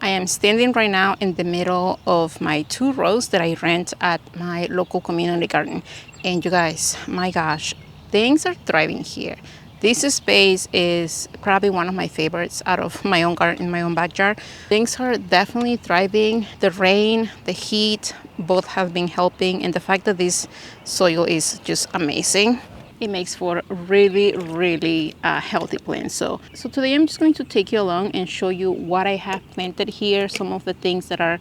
I am standing right now in the middle of my 2 rows that I rent at my local community garden. And you guys, my gosh, things are thriving here. This space is probably one of my favorites out of my own garden, my own backyard. Things are definitely thriving. The rain, the heat, both have been helping. And the fact that this soil is just amazing, it makes for really healthy plants. So today I'm just going to take you along and show you what I have planted here, some of the things that are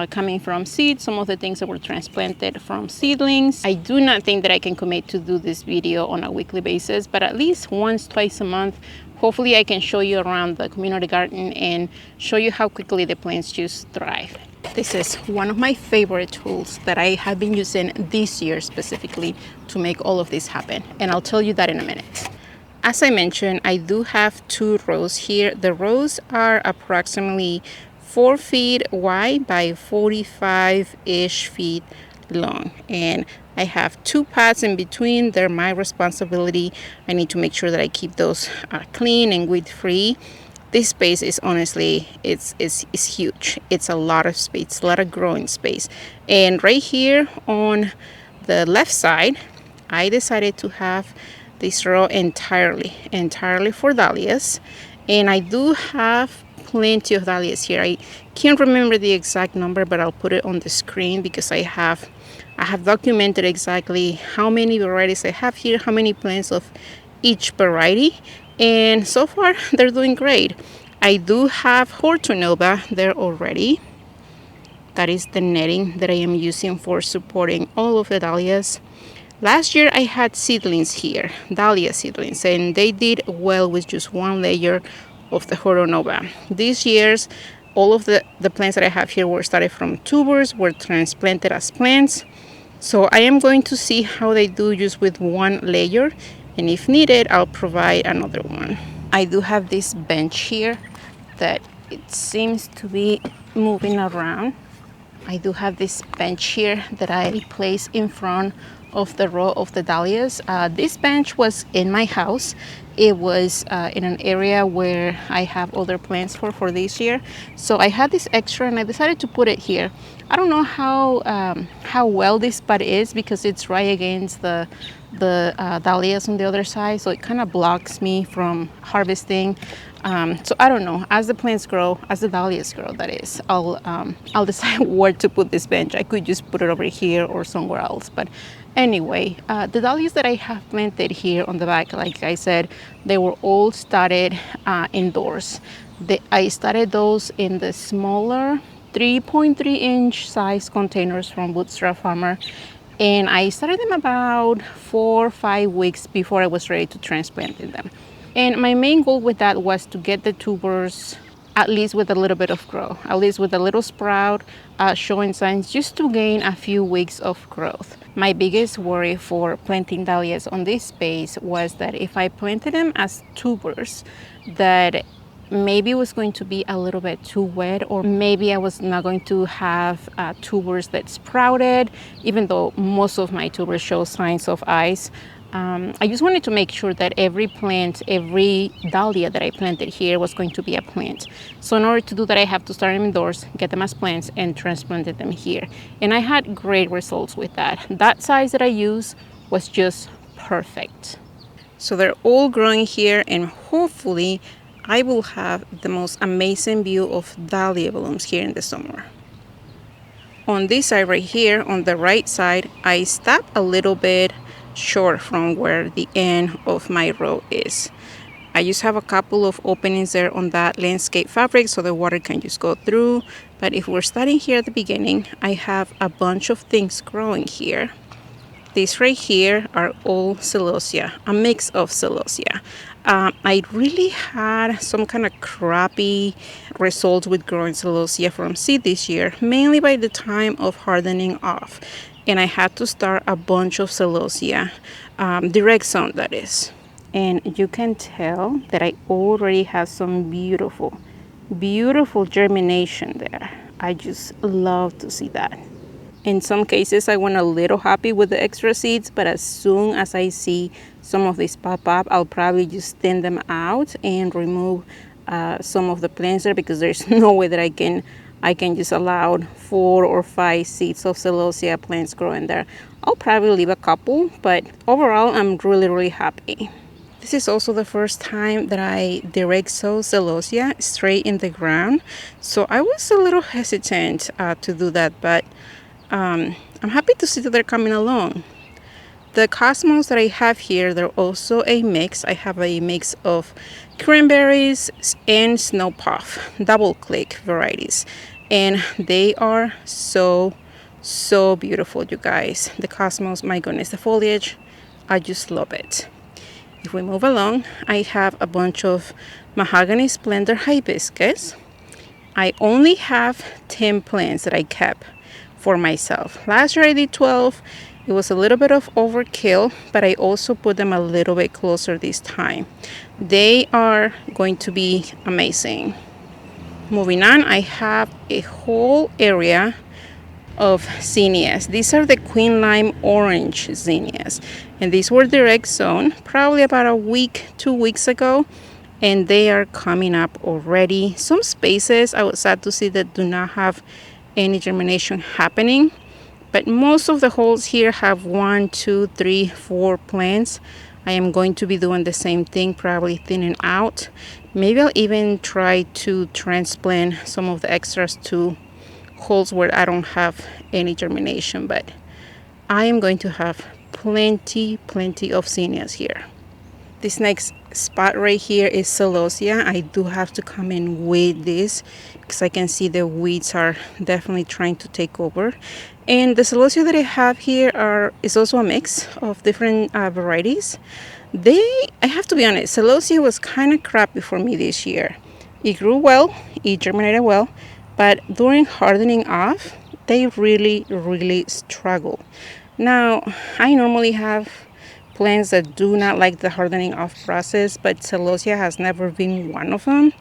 coming from seeds, some of the things that were transplanted from seedlings. I do not think that I can commit to do this video on a weekly basis, but at least once, twice a month, hopefully I can show you around the community garden and show you how quickly the plants just thrive. This is one of my favorite tools that I have been using this year specifically to make all of this happen. And I'll tell you that in a minute. As I mentioned, I do have 2 rows here. The rows are approximately 4 feet wide by 45-ish feet long. And I have 2 paths in between. They're my responsibility. I need to make sure that I keep those clean and weed free. This space is honestly, it's huge. It's a lot of space, a lot of growing space. And right here on the left side, I decided to have this row entirely for dahlias. And I do have plenty of dahlias here. I can't remember the exact number, but I'll put it on the screen because I have documented exactly how many varieties I have here, how many plants of each variety. And so far they're doing great. I do have Hortonova there already. That is the netting that I am using for supporting all of the dahlias. Last year I had seedlings here, dahlia seedlings, and they did well with just 1 layer of the Hortonova. This year's all of the plants that I have here were started from tubers, were transplanted as plants. So I am going to see how they do just with 1 layer. And if needed, I'll provide another one. I do have this bench here that it seems to be moving around. I do have this bench here that I place in front of the row of the dahlias. This bench was in my house. It was in an area where I have other plants for this year. So I had this extra and I decided to put it here. I don't know how well this spot is because it's right against the dahlias on the other side, so it kind of blocks me from harvesting. So I don't know. As the plants grow, as the dahlias grow, that is, I'll decide where to put this bench. I could just put it over here or somewhere else. But anyway, the dahlias that I have planted here on the back, like I said, they were all started indoors. I started those in the smaller 3.3-inch size containers from Bootstrap Farmer. And I started them about 4 or 5 weeks before I was ready to transplant them. And my main goal with that was to get the tubers at least with a little bit of growth, at least with a little sprout showing signs, just to gain a few weeks of growth. My biggest worry for planting dahlias on this space was that if I planted them as tubers, that maybe it was going to be a little bit too wet, or maybe I was not going to have tubers that sprouted, even though most of my tubers show signs of ice. I just wanted to make sure that every plant, every dahlia that I planted here was going to be a plant. So in order to do that, I have to start them indoors, get them as plants, and transplanted them here. And I had great results with that. That size that I used was just perfect. So they're all growing here, and hopefully I will have the most amazing view of dahlia blooms here in the summer. On this side right here, on the right side, I stopped a little bit short from where the end of my row is. I just have a couple of openings there on that landscape fabric so the water can just go through. But if we're starting here at the beginning, I have a bunch of things growing here. These right here are all celosia, a mix of celosia. I really had some kind of crappy results with growing celosia from seed this year, mainly by the time of hardening off. And I had to start a bunch of celosia, direct sown that is. And you can tell that I already have some beautiful germination there. I just love to see that. In some cases, I went a little happy with the extra seeds, but as soon as I see some of these pop up, I'll probably just thin them out and remove some of the plants there, because there's no way that I can just allow 4 or 5 seeds of celosia plants growing there. I'll probably leave a couple, but overall I'm really happy. This is also the first time that I direct sow celosia straight in the ground, so I was a little hesitant to do that, but I'm happy to see that they're coming along. The cosmos that I have here, they're also a mix. I have a mix of cranberries and snow puff, double click varieties. And they are so beautiful, you guys. The cosmos, my goodness, the foliage, I just love it. If we move along, I have a bunch of mahogany splendor hibiscus. I only have 10 plants that I kept for myself. Last year I did 12. It was a little bit of overkill, but I also put them a little bit closer this time. They are going to be amazing. Moving on, I have a whole area of zinnias. These are the Queen Lime Orange zinnias, and these were direct sown probably about a week, 2 weeks ago, and they are coming up already. Some spaces I was sad to see that do not have any germination happening, but most of the holes here have 1, 2, 3, 4 plants. I am going to be doing the same thing, probably thinning out. Maybe I'll even try to transplant some of the extras to holes where I don't have any germination, but I am going to have plenty of zinnias here. This next spot right here is celosia. I do have to come in with this because I can see the weeds are definitely trying to take over. And the celosia that I have here is also a mix of different varieties. I have to be honest, celosia was kind of crappy for me this year. It grew well, it germinated well, but during hardening off, they really struggle. Now, I normally have plants that do not like the hardening off process, but celosia has never been one of them.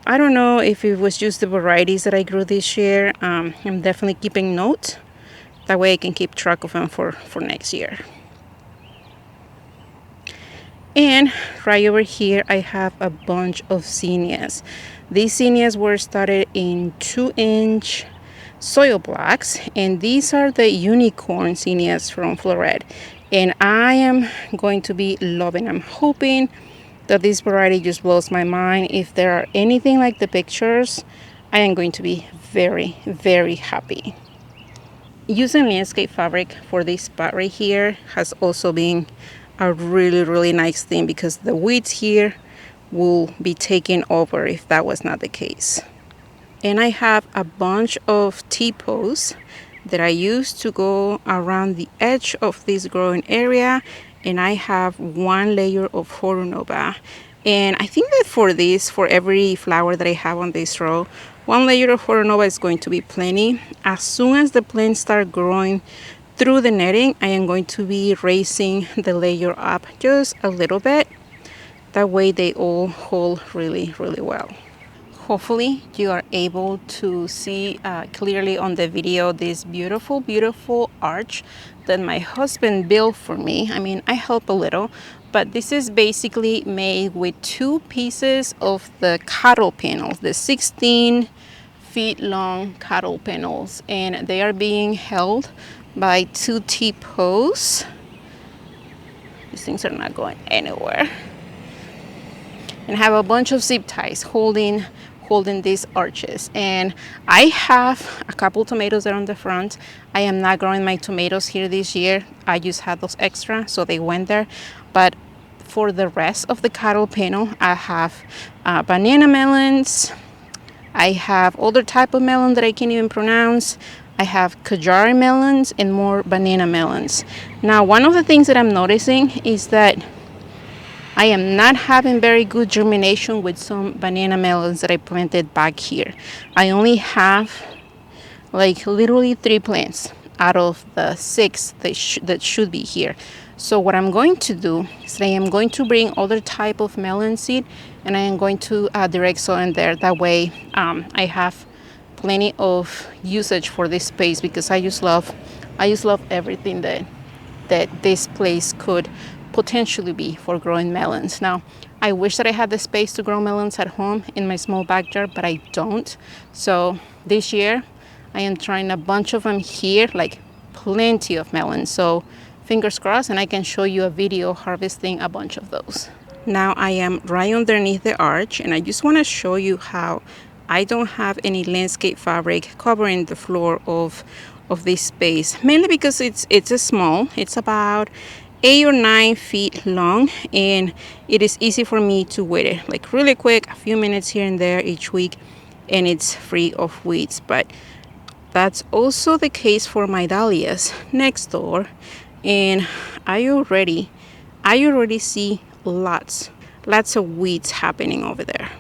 I don't know if it was just the varieties that I grew this year. I'm definitely keeping note. That way I can keep track of them for next year. And right over here I have a bunch of zinnias. These zinnias were started in 2-inch soil blocks, and these are the unicorn zinnias from Floret, and I am going to be loving them. I'm hoping that this variety just blows my mind. If there are anything like the pictures, I am going to be very happy. Using landscape fabric for this spot right here has also been a really nice thing, because the weeds here will be taken over if that was not the case. And I have a bunch of T-posts that I use to go around the edge of this growing area, and I have 1 layer of Horonova. And I think that for every flower that I have on this row, 1 layer of Horonova is going to be plenty. As soon as the plants start growing through the netting, I am going to be raising the layer up just a little bit. That way they all hold really well. Hopefully you are able to see clearly on the video this beautiful arch that my husband built for me. I mean, I help a little, but this is basically made with 2 pieces of the cattle panels, the 16 feet long cattle panels, and they are being held by 2 T-posts. These things are not going anywhere. And have a bunch of zip ties holding these arches. And I have a couple tomatoes there on the front. I am not growing my tomatoes here this year. I just had those extra, so they went there. But for the rest of the cattle panel, I have banana melons. I have other type of melon that I can't even pronounce. I have Kajari melons and more banana melons. Now, one of the things that I'm noticing is that I am not having very good germination with some banana melons that I planted back here. I only have like literally 3 plants out of the 6 that should be here. So what I'm going to do is I am going to bring other type of melon seed, and I am going to direct sow in there. That way I have plenty of usage for this space, because I just love everything that this place could potentially be for growing melons. Now, I wish that I had the space to grow melons at home in my small backyard, but I don't. So this year, I am trying a bunch of them here, like plenty of melons. So fingers crossed, and I can show you a video harvesting a bunch of those. Now I am right underneath the arch, and I just want to show you how I don't have any landscape fabric covering the floor of this space, mainly because it's a small. It's about 8 or 9 feet long, and it is easy for me to weed it like really quick, a few minutes here and there each week, and it's free of weeds. But that's also the case for my dahlias next door, and I already see lots of weeds happening over there.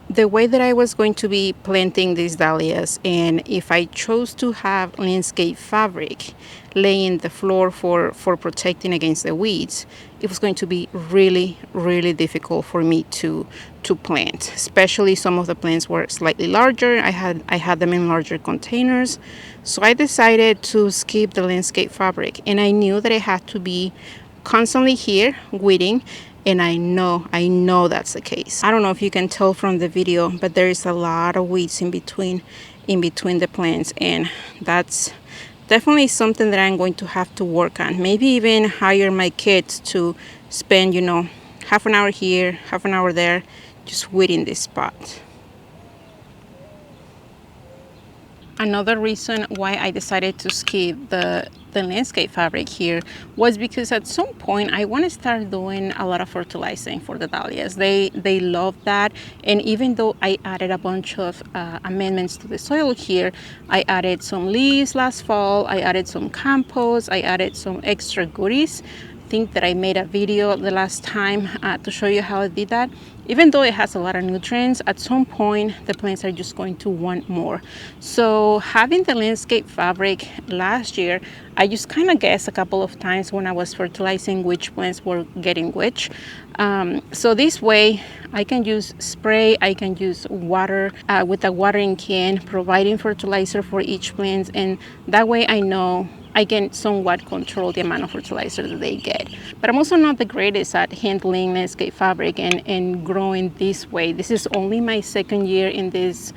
The way that I was going to be planting these dahlias, and if I chose to have landscape fabric laying the floor for protecting against the weeds, it was going to be really difficult for me to plant. Especially some of the plants were slightly larger. I had them in larger containers, so I decided to skip the landscape fabric, and I knew that I had to be constantly here weeding. And I know that's the case. I don't know if you can tell from the video, but there is a lot of weeds in between the plants, and that's definitely something that I'm going to have to work on. Maybe even hire my kids to spend, half an hour here, half an hour there, just weeding this spot. Another reason why I decided to skip the landscape fabric here was because at some point I want to start doing a lot of fertilizing for the dahlias. They love that, and even though I added a bunch of amendments to the soil here, I added some leaves last fall, I added some compost, I added some extra goodies. I think that I made a video the last time to show you how I did that. Even though it has a lot of nutrients, at some point the plants are just going to want more. So having the landscape fabric last year, I just kind of guessed a couple of times when I was fertilizing which plants were getting which. So this way I can use spray, I can use water with a watering can, providing fertilizer for each plant, and that way I know I can somewhat control the amount of fertilizer that they get. But I'm also not the greatest at handling landscape fabric and growing this way. This is only my second year in this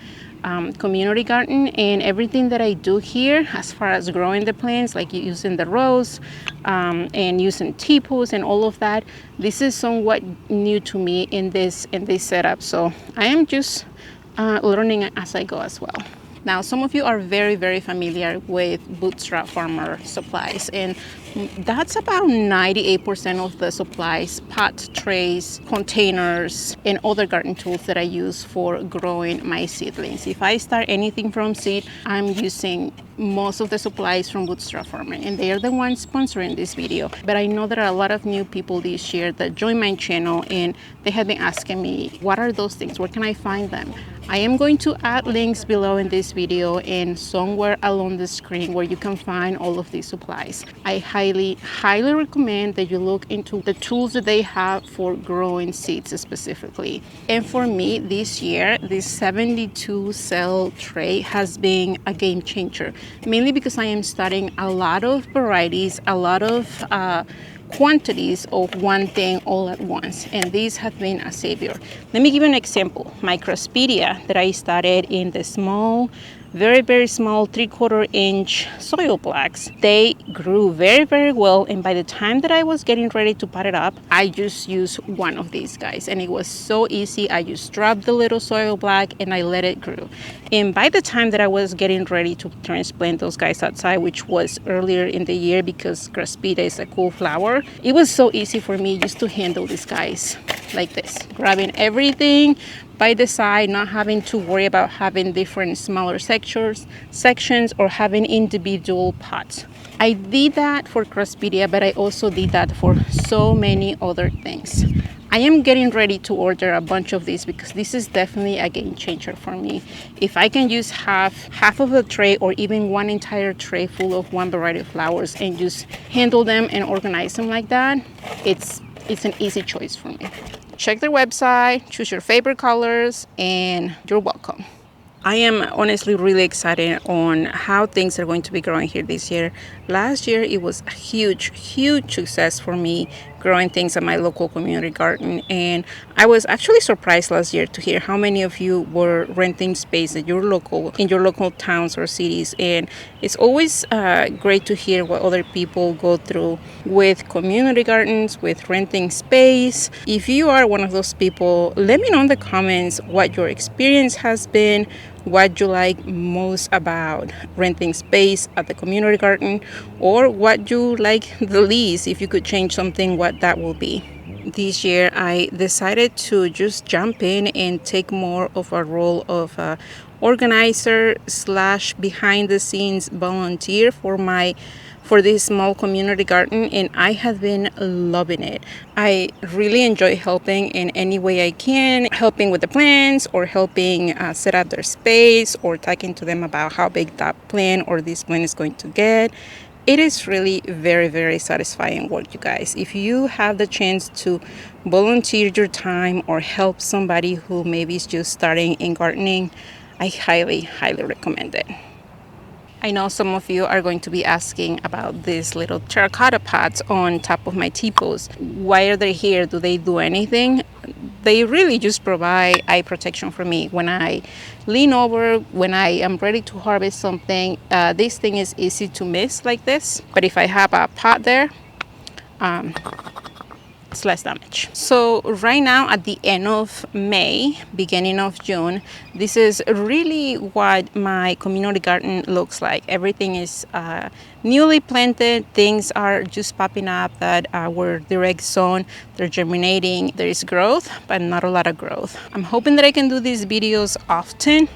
community garden, and everything that I do here as far as growing the plants, like using the rows and using teapots and all of that, this is somewhat new to me in this setup. So I am just learning as I go as well. Now, some of you are very familiar with Bootstrap Farmer supplies, and that's about 98% of the supplies, pot trays, containers, and other garden tools that I use for growing my seedlings. If I start anything from seed, I'm using most of the supplies from Bootstrap Farmer, and they are the ones sponsoring this video. But I know there are a lot of new people this year that joined my channel, and they have been asking me, what are those things? Where can I find them? I am going to add links below in this video and somewhere along the screen where you can find all of these supplies. I highly recommend that you look into the tools that they have for growing seeds specifically. And for me this year, this 72 cell tray has been a game changer, mainly because I am starting a lot of varieties, a lot of quantities of one thing all at once, and these have been a savior. Let me give you an example. My Crospedia that I started in the small, very small 3/4 inch soil blocks, they grew very well, and by the time that I was getting ready to pot it up, I just used one of these guys, and it was so easy. I just dropped the little soil block and I let it grow, and by the time that I was getting ready to transplant those guys outside, which was earlier in the year because Crospedia is a cool flower, it was so easy for me just to handle these guys like this, grabbing everything by the side, not having to worry about having different smaller sections or having individual pots. I did that for Crospedia, but I also did that for so many other things. I am getting ready to order a bunch of these because this is definitely a game changer for me. If I can use half of a tray or even one entire tray full of one variety of flowers and just handle them and organize them like that, it's an easy choice for me. Check their website, choose your favorite colors, and you're welcome. I am honestly really excited on how things are going to be growing here this year. Last year, it was a huge, huge success for me growing things at my local community garden. And I was actually surprised last year to hear how many of you were renting space at in your local towns or cities. And it's always great to hear what other people go through with community gardens, with renting space. If you are one of those people, let me know in the comments what your experience has been, what you like most about renting space at the community garden, or what you like the least. If you could change something, what that will be. This year I decided to just jump in and take more of a role of a organizer slash behind the scenes volunteer for this small community garden, and I have been loving it. I really enjoy helping in any way I can, helping with the plants or helping set up their space or talking to them about how big that plant or this plant is going to get. It is really very, very satisfying work, you guys. If you have the chance to volunteer your time or help somebody who maybe is just starting in gardening, I highly, highly recommend it. I know some of you are going to be asking about these little terracotta pots on top of my teapots. Why are they here? Do they do anything? They really just provide eye protection for me. When I lean over, when I am ready to harvest something, this thing is easy to miss like this. But if I have a pot there, it's less damage. So right now at the end of May, beginning of June, this is really what my community garden looks like. Everything is newly planted. Things are just popping up that were direct sown. They're germinating. There is growth, but not a lot of growth. I'm hoping that I can do these videos often,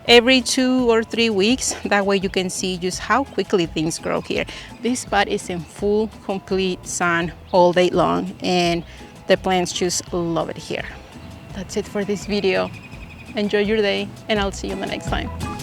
every 2 or 3 weeks. That way you can see just how quickly things grow here. This spot is in full, complete sun all day long, and the plants just love it here. That's it for this video. Enjoy your day, and I'll see you in the next time.